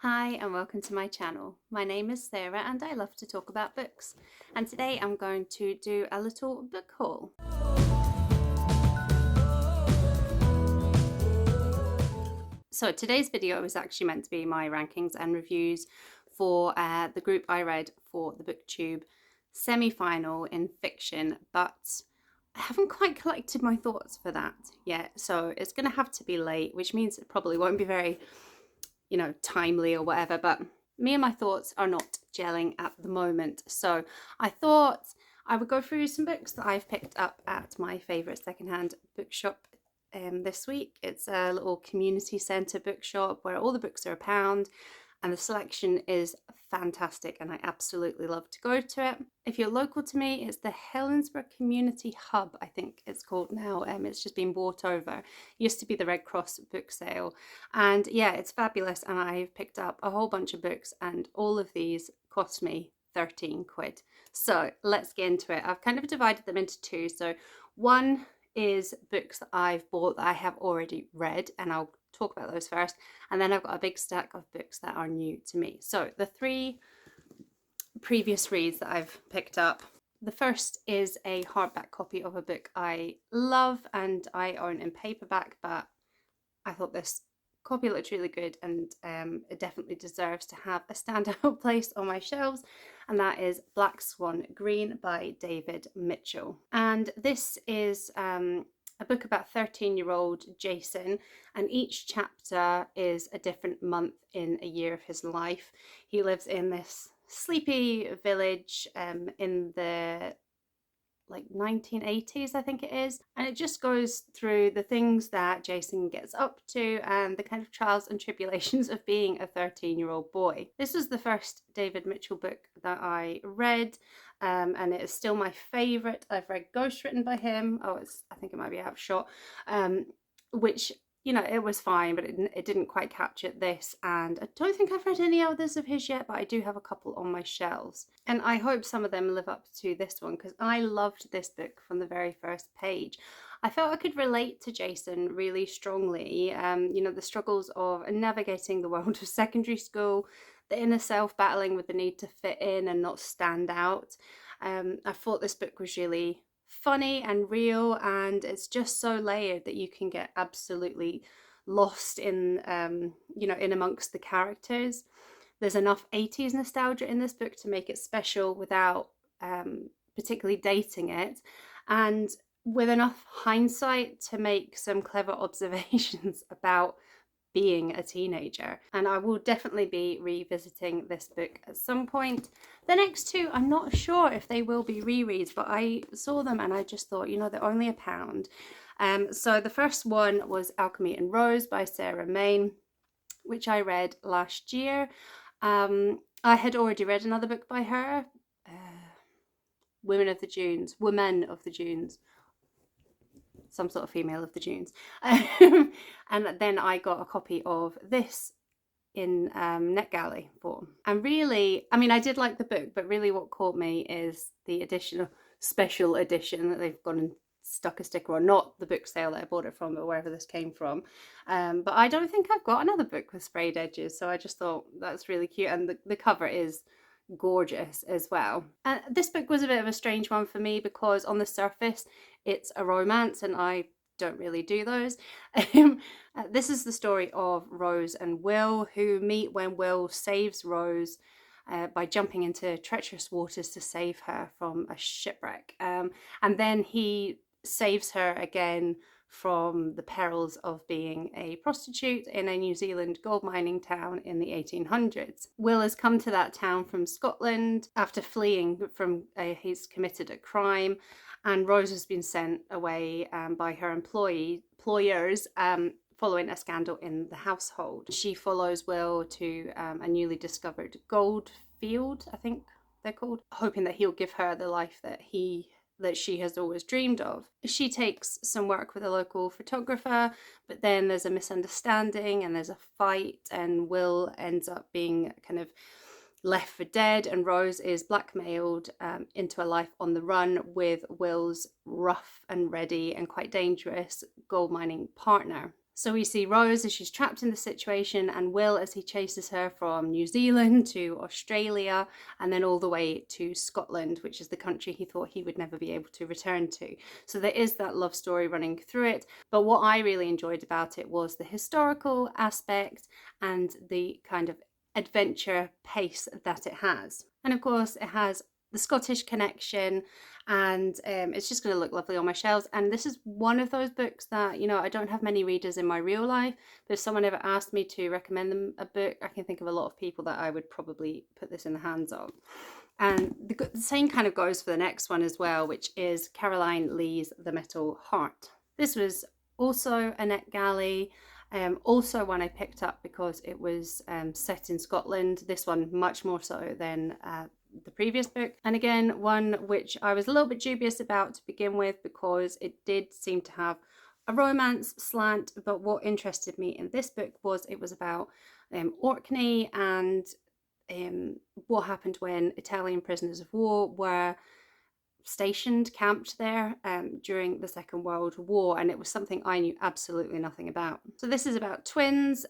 Hi and welcome to my channel. My name is Sarah and I love to talk about books. And today I'm going to do a little book haul. So today's video is actually meant to be my rankings and reviews for the group I read for the BookTube semi-final in fiction, but I haven't quite collected my thoughts for that yet. So it's going to have to be late, which means it probably won't be very timely or whatever, but me and my thoughts are not gelling at the moment. So I thought I would go through some books that I've picked up at my favourite secondhand bookshop this week. It's a little community centre bookshop where all the books are £1 and the selection is fantastic and I absolutely love to go to it. If you're local to me, it's the Helensburgh Community Hub, I think it's called now. It's just been bought over. It used to be the Red Cross book sale, and yeah, it's fabulous, and I've picked up a whole bunch of books and all of these cost me 13 quid. So let's get into it. I've kind of divided them into two. So one is books that I've bought that I have already read, and I'll talk about those first, and then I've got a big stack of books that are new to me. So the three previous reads that I've picked up, the first is a hardback copy of a book I love and I own in paperback, but I thought this copy looked really good and it definitely deserves to have a standout place on my shelves, and that is Black Swan Green by David Mitchell. And this is a book about 13-year-old Jason, and each chapter is a different month in a year of his life. He lives in this sleepy village in the 1980s, I think it is, and it just goes through the things that Jason gets up to and the kind of trials and tribulations of being a 13-year-old boy. This was the first David Mitchell book that I read, and it is still my favourite. I've read Ghost written by him. I think it might be Outshot, which, it was fine, but it didn't quite capture this, and I don't think I've read any others of his yet, but I do have a couple on my shelves, and I hope some of them live up to this one, because I loved this book from the very first page. I felt I could relate to Jason really strongly, the struggles of navigating the world of secondary school, the inner self battling with the need to fit in and not stand out. I thought this book was really funny and real, and it's just so layered that you can get absolutely lost in in amongst the characters. There's enough 80s nostalgia in this book to make it special without particularly dating it, and with enough hindsight to make some clever observations about being a teenager. And I will definitely be revisiting this book at some point. The next two, I'm not sure if they will be rereads, but I saw them and I just thought, they're only £1. So the first one was Alchemy and Rose by Sarah Maine, which I read last year. I had already read another book by her, Women of the Dunes, some sort of female of the dunes. And then I got a copy of this in NetGalley form. And really, I did like the book, but really what caught me is the special edition that they've gone and stuck a sticker on, not the book sale that I bought it from, but wherever this came from. But I don't think I've got another book with sprayed edges, so I just thought that's really cute, and the cover is gorgeous as well. And this book was a bit of a strange one for me because on the surface it's a romance and I don't really do those. This is the story of Rose and Will, who meet when Will saves Rose by jumping into treacherous waters to save her from a shipwreck, and then he saves her again from the perils of being a prostitute in a New Zealand gold mining town in the 1800s. Will has come to that town from Scotland after fleeing from he's committed a crime, and Rose has been sent away by her employers following a scandal in the household. She follows Will to a newly discovered gold field, I think they're called, hoping that he'll give her the life that she has always dreamed of. She takes some work with a local photographer, but then there's a misunderstanding and there's a fight, and Will ends up being kind of left for dead, and Rose is blackmailed into a life on the run with Will's rough and ready and quite dangerous gold mining partner. So we see Rose as she's trapped in the situation, and Will as he chases her from New Zealand to Australia and then all the way to Scotland, which is the country he thought he would never be able to return to. So there is that love story running through it. But what I really enjoyed about it was the historical aspect and the kind of adventure pace that it has. And of course, it has the Scottish connection, and it's just going to look lovely on my shelves. And this is one of those books that, you know, I don't have many readers in my real life, but if someone ever asked me to recommend them a book, I can think of a lot of people that I would probably put this in the hands of. And the same kind of goes for the next one as well, which is Caroline Lee's The Metal Heart. This was also a NetGalley, also one I picked up because it was set in Scotland. This one much more so than the previous book, and again one which I was a little bit dubious about to begin with because it did seem to have a romance slant. But what interested me in this book was it was about Orkney and what happened when Italian prisoners of war were stationed, camped there during the Second World War, and it was something I knew absolutely nothing about. So this is about twins,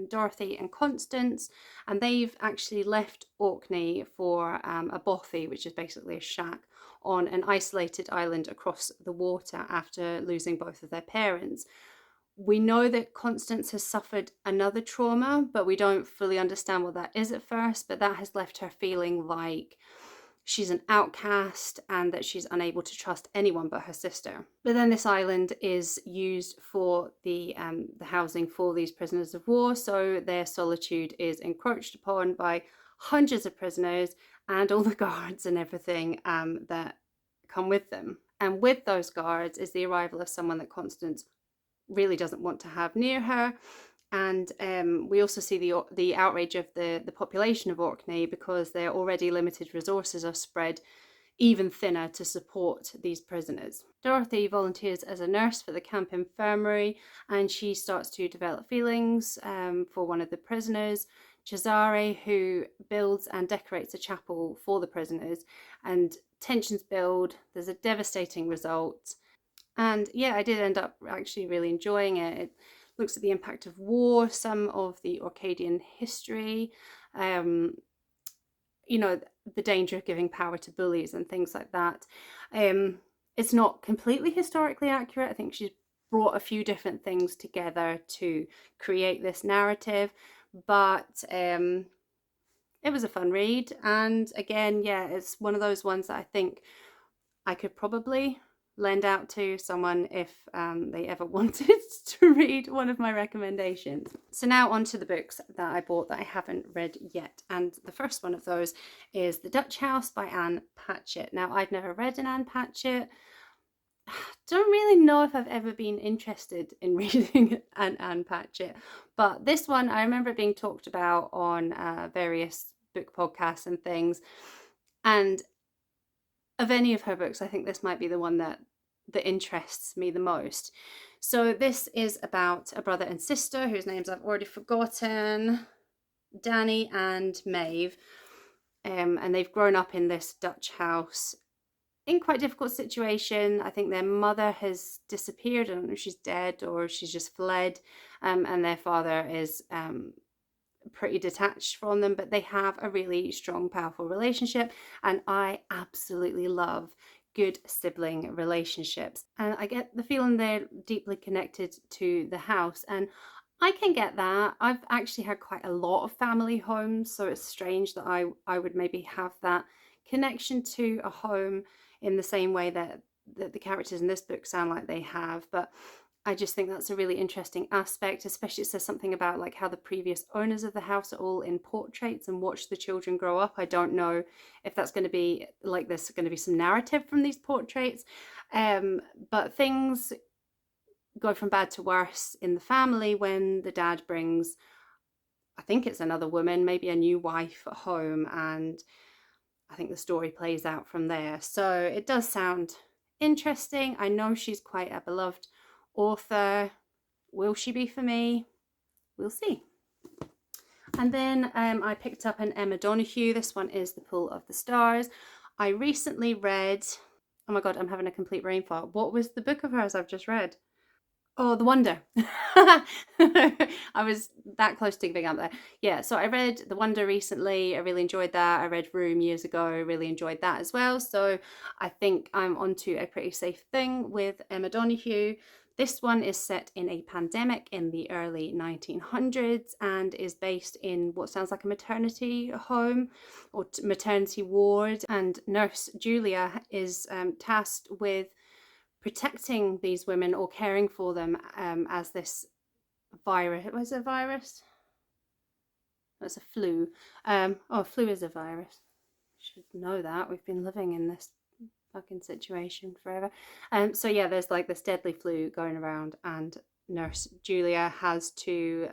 Dorothy and Constance, and they've actually left Orkney for a bothy, which is basically a shack on an isolated island across the water after losing both of their parents. We know that Constance has suffered another trauma, but we don't fully understand what that is at first, but that has left her feeling like she's an outcast and that she's unable to trust anyone but her sister. But then this island is used for the housing for these prisoners of war, so their solitude is encroached upon by hundreds of prisoners and all the guards and everything that come with them. And with those guards is the arrival of someone that Constance really doesn't want to have near her. And we also see the outrage of the population of Orkney because their already limited resources are spread even thinner to support these prisoners. Dorothy volunteers as a nurse for the camp infirmary, and she starts to develop feelings for one of the prisoners, Cesare, who builds and decorates a chapel for the prisoners, and tensions build. There's a devastating result. And yeah, I did end up actually really enjoying it. It looks at the impact of war, some of the Orcadian history, you know, the danger of giving power to bullies and things like that. It's not completely historically accurate. I think she's brought a few different things together to create this narrative, but it was a fun read. And again, yeah, it's one of those ones that I think I could probably lend out to someone if they ever wanted to read one of my recommendations. So now on to the books that I bought that I haven't read yet, and the first one of those is The Dutch House by Anne Patchett. Now, I've never read an Anne Patchett. Don't really know if I've ever been interested in reading an Anne Patchett, but this one I remember it being talked about on various book podcasts and things, and of any of her books, I think this might be the one that interests me the most. So this is about a brother and sister whose names I've already forgotten, Danny and Maeve, and they've grown up in this Dutch house in quite a difficult situation. I think their mother has disappeared. I don't know if she's dead or she's just fled, and their father is pretty detached from them, but they have a really strong, powerful relationship, and I absolutely love good sibling relationships, and I get the feeling they're deeply connected to the house, and I can get that. I've actually had quite a lot of family homes, so it's strange that I would maybe have that connection to a home in the same way that the characters in this book sound like they have. But I just think that's a really interesting aspect, especially it says something about like how the previous owners of the house are all in portraits and watch the children grow up. I don't know if that's going to be like there's going to be some narrative from these portraits, but things go from bad to worse in the family when the dad brings, I think it's another woman, maybe a new wife at home, and I think the story plays out from there. So it does sound interesting. I know she's quite a beloved author. Will she be for me? We'll see. And then I picked up an Emma Donoghue. This one is The Pull of the Stars. I recently read, oh my god, I'm having a complete brain fart. What was the book of hers I've just read? Oh, The Wonder. I was that close to giving up there. Yeah, so I read The Wonder recently. I really enjoyed that. I read Room years ago. I really enjoyed that as well. So I think I'm onto a pretty safe thing with Emma Donoghue. This one is set in a pandemic in the early 1900s and is based in what sounds like a maternity home or maternity ward. And Nurse Julia is tasked with protecting these women or caring for them as this virus. Was it a virus? That's a flu. Flu is a virus. Should know that. We've been living in this fucking situation forever. So yeah, there's like this deadly flu going around, and Nurse Julia has to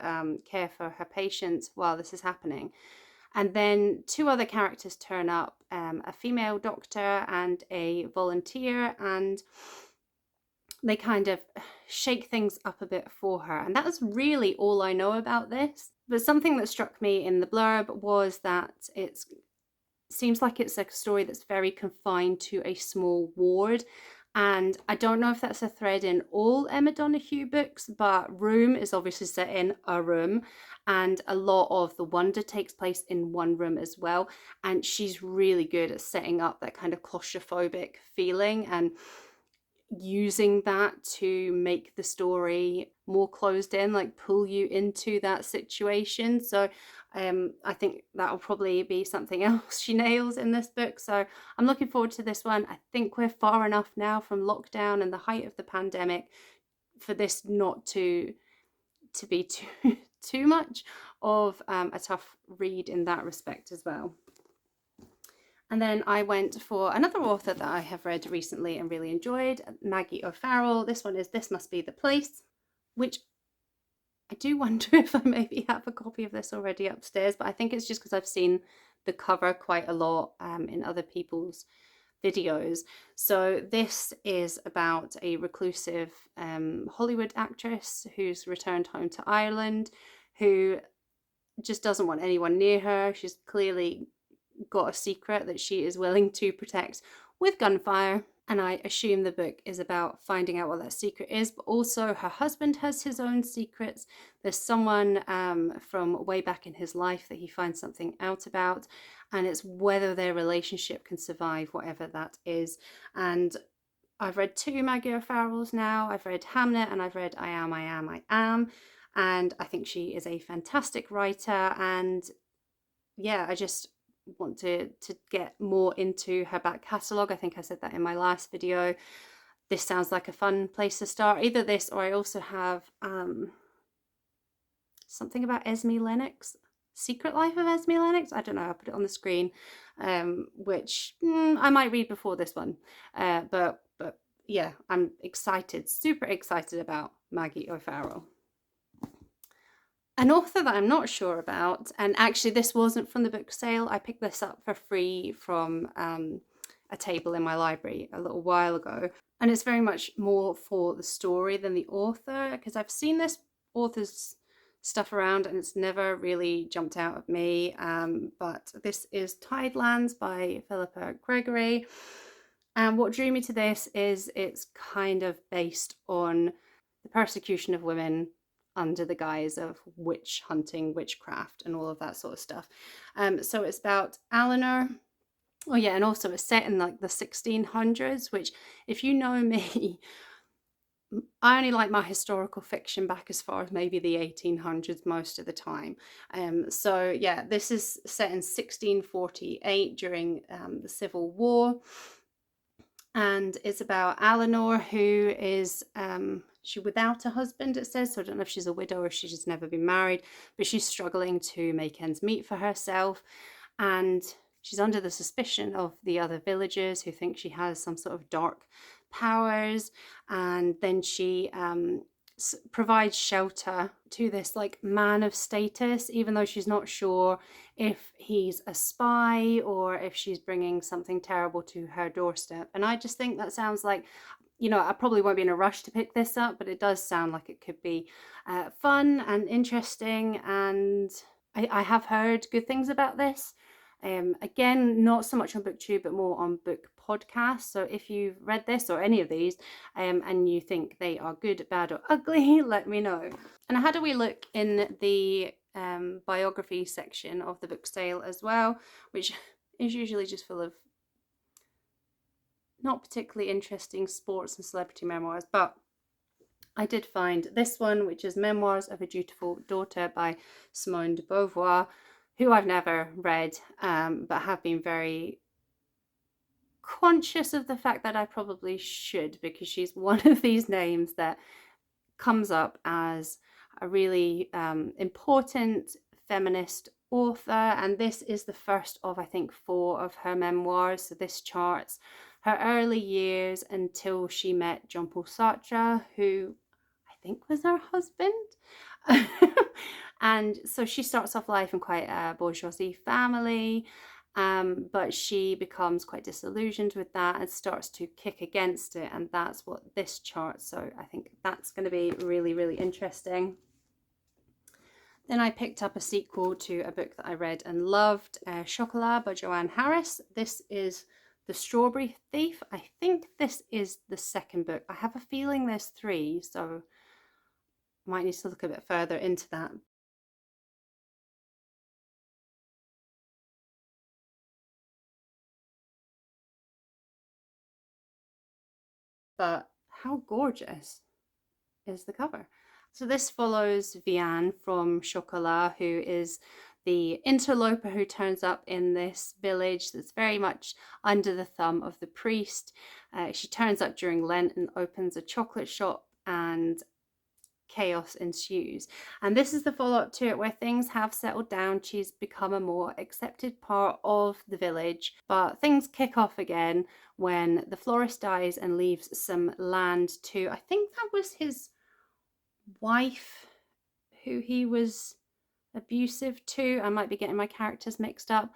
care for her patients while this is happening. And then two other characters turn up, a female doctor and a volunteer, and they kind of shake things up a bit for her. And that's really all I know about this. But something that struck me in the blurb was that it seems like it's a story that's very confined to a small ward. And I don't know if that's a thread in all Emma Donoghue books, but Room is obviously set in a room, and a lot of The Wonder takes place in one room as well. And she's really good at setting up that kind of claustrophobic feeling and using that to make the story more closed in, like pull you into that situation. So I think that'll probably be something else she nails in this book. So I'm looking forward to this one. I think we're far enough now from lockdown and the height of the pandemic for this not to be too much of a tough read in that respect as well. And then I went for another author that I have read recently and really enjoyed, Maggie O'Farrell. This one is This Must Be the Place, which I do wonder if I maybe have a copy of this already upstairs, but I think it's just because I've seen the cover quite a lot in other people's videos. So this is about a reclusive Hollywood actress who's returned home to Ireland, who just doesn't want anyone near her. She's clearly got a secret that she is willing to protect with gunfire. And I assume the book is about finding out what that secret is, but also her husband has his own secrets. There's someone from way back in his life that he finds something out about, and it's whether their relationship can survive whatever that is. And I've read two Maggie O'Farrells now. I've read Hamnet and I've read I Am. And I think she is a fantastic writer. And yeah, I just want to get more into her back catalogue. I think I said that in my last video. This sounds like a fun place to start. Either this, or I also have something about Esme Lennox, Secret Life of Esme Lennox. I don't know, I'll put it on the screen, which I might read before this one. But yeah, I'm excited, super excited about Maggie O'Farrell. An author that I'm not sure about, and actually this wasn't from the book sale, I picked this up for free from a table in my library a little while ago, and it's very much more for the story than the author, because I've seen this author's stuff around and it's never really jumped out at me, but this is Tidelands by Phillipa Gregory, and what drew me to this is it's kind of based on the persecution of women under the guise of witch hunting, witchcraft, and all of that sort of stuff. So it's about Eleanor. Oh yeah, and also it's set in like the 1600s, which, if you know me, I only like my historical fiction back as far as maybe the 1800s most of the time. So yeah, this is set in 1648 during the Civil War. And it's about Eleanor, who is she without a husband, it says. So I don't know if she's a widow or if she's just never been married, but she's struggling to make ends meet for herself. And she's under the suspicion of the other villagers who think she has some sort of dark powers. And then she provides shelter to this like man of status, even though she's not sure if he's a spy or if she's bringing something terrible to her doorstep. And I just think that sounds like, you know, I probably won't be in a rush to pick this up, but it does sound like it could be fun and interesting. And I have heard good things about this. Again, not so much on BookTube, but more on book podcasts. So if you've read this or any of these and you think they are good, bad, or ugly, let me know. And I had a wee look in the biography section of the book sale as well, which is usually just full of not particularly interesting sports and celebrity memoirs, but I did find this one, which is Memoirs of a Dutiful Daughter by Simone de Beauvoir, who I've never read, but have been very conscious of the fact that I probably should, because she's one of these names that comes up as a really important feminist author, and this is the first of, I think, 4 of her memoirs. So this charts her early years until she met Jean-Paul Sartre, who I think was her husband. And so she starts off life in quite a bourgeoisie family, but she becomes quite disillusioned with that and starts to kick against it, and that's what this charts. So I think that's going to be really, really interesting. Then I picked up a sequel to a book that I read and loved, Chocolat by Joanne Harris. This is The Strawberry Thief. I think this is the second book. I have a feeling there's 3, so I might need to look a bit further into that. But how gorgeous is the cover? So this follows Vianne from Chocolat, who is the interloper who turns up in this village that's very much under the thumb of the priest. She turns up during Lent and opens a chocolate shop, and chaos ensues. And this is the follow-up to it, where things have settled down. She's become a more accepted part of the village, but things kick off again when the florist dies and leaves some land to, I think that was his wife, who he was abusive to. I might be getting my characters mixed up.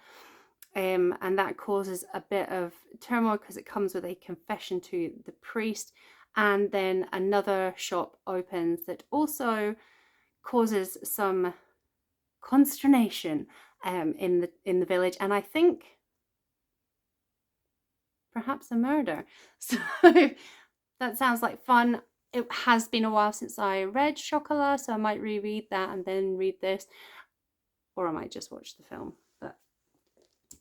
And that causes a bit of turmoil because it comes with a confession to the priest. And then another shop opens that also causes some consternation in the village, and I think perhaps a murder. So that sounds like fun. It has been a while since I read Chocolat, so I might reread that and then read this, or I might just watch the film. But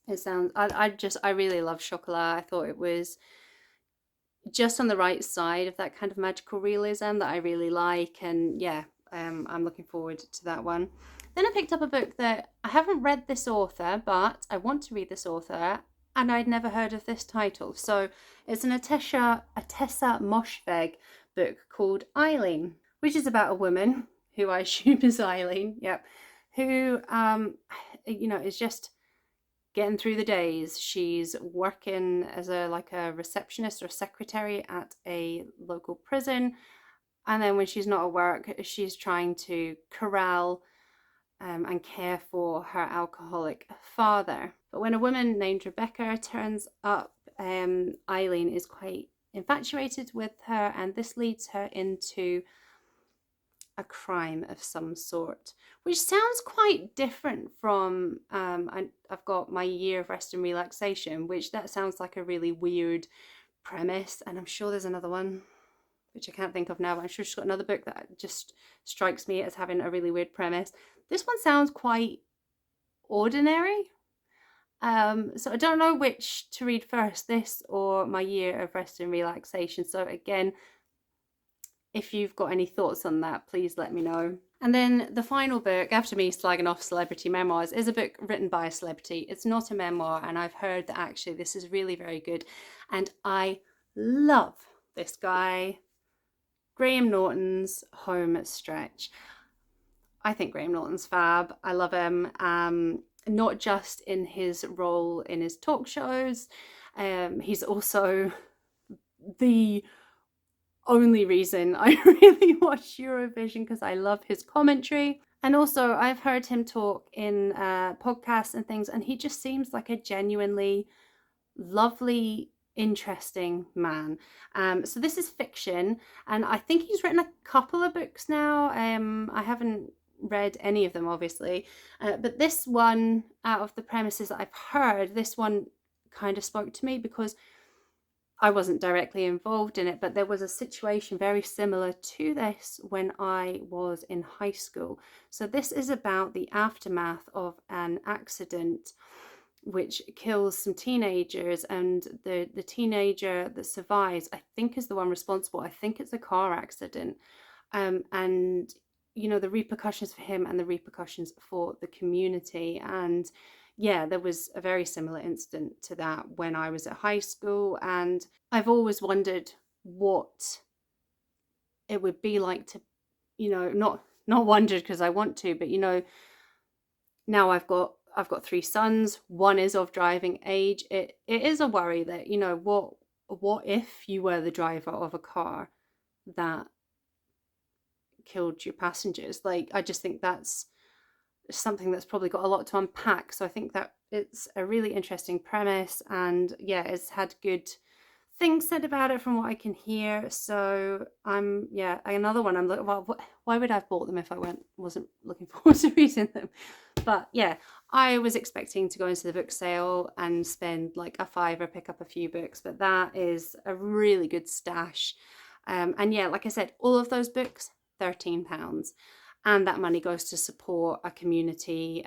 it sounds, I really love Chocolat. I thought it was just on the right side of that kind of magical realism that I really like, and yeah, I'm looking forward to that one. Then I picked up a book that I haven't read this author, but I want to read this author, and I'd never heard of this title. So it's an Ottessa Moshfegh book called Eileen, which is about a woman who I assume is Eileen, yep, who is just getting through the days. She's working as a receptionist or secretary at a local prison, and then when she's not at work, she's trying to corral and care for her alcoholic father. But when a woman named Rebecca turns up, Eileen is quite infatuated with her, and this leads her into a crime of some sort, which sounds quite different from I've got My Year of Rest and Relaxation, which that sounds like a really weird premise, and I'm sure there's another one which I can't think of now, but I'm sure she's got another book that just strikes me as having a really weird premise. This one sounds quite ordinary, so I don't know which to read first, this or My Year of Rest and Relaxation. So again, if you've got any thoughts on that, please let me know. And then the final book, after me slagging off celebrity memoirs, is a book written by a celebrity. It's not a memoir, and I've heard that actually this is really very good, and I love this guy, Graham Norton's Home Stretch. I think Graham Norton's fab. I love him, not just in his role in his talk shows. He's also the only reason I really watch Eurovision, because I love his commentary. And also I've heard him talk in podcasts and things, and he just seems like a genuinely lovely, interesting man. So this is fiction, and I think he's written a couple of books now. I haven't read any of them, obviously, but this one, out of the premises that I've heard, this one kind of spoke to me because I wasn't directly involved in it, but there was a situation very similar to this when I was in high school. So this is about the aftermath of an accident which kills some teenagers, and the teenager that survives, I think, is the one responsible. I think it's a car accident, and you know, the repercussions for him and the repercussions for the community. And yeah, there was a very similar incident to that when I was at high school, and I've always wondered what it would be like to, you know, not wondered because I want to, but you know, now I've got 3 sons. One is of driving age. It is a worry that, you know, what if you were the driver of a car that killed your passengers? Like, I just think that's something that's probably got a lot to unpack. So I think that it's a really interesting premise, and yeah, it's had good things said about it from what I can hear. So another one I'm looking, well, why would I have bought them if I wasn't looking forward to reading them? But yeah, I was expecting to go into the book sale and spend like a £5, pick up a few books, but that is a really good stash. And yeah, like I said, all of those books, £13, and that money goes to support a community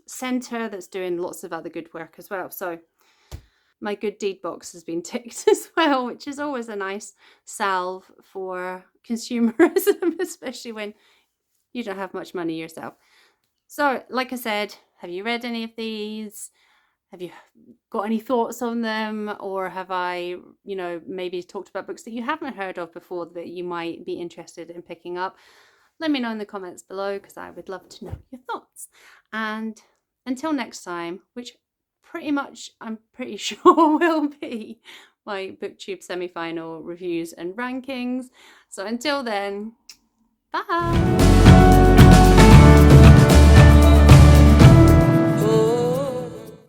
centre that's doing lots of other good work as well. So my good deed box has been ticked as well, which is always a nice salve for consumerism, especially when you don't have much money yourself. So like I said, have you read any of these? Have you got any thoughts on them? Or have I, you know, maybe talked about books that you haven't heard of before that you might be interested in picking up? Let me know in the comments below, because I would love to know your thoughts. And until next time, which pretty much I'm pretty sure will be my BookTube semi-final reviews and rankings. So until then, bye!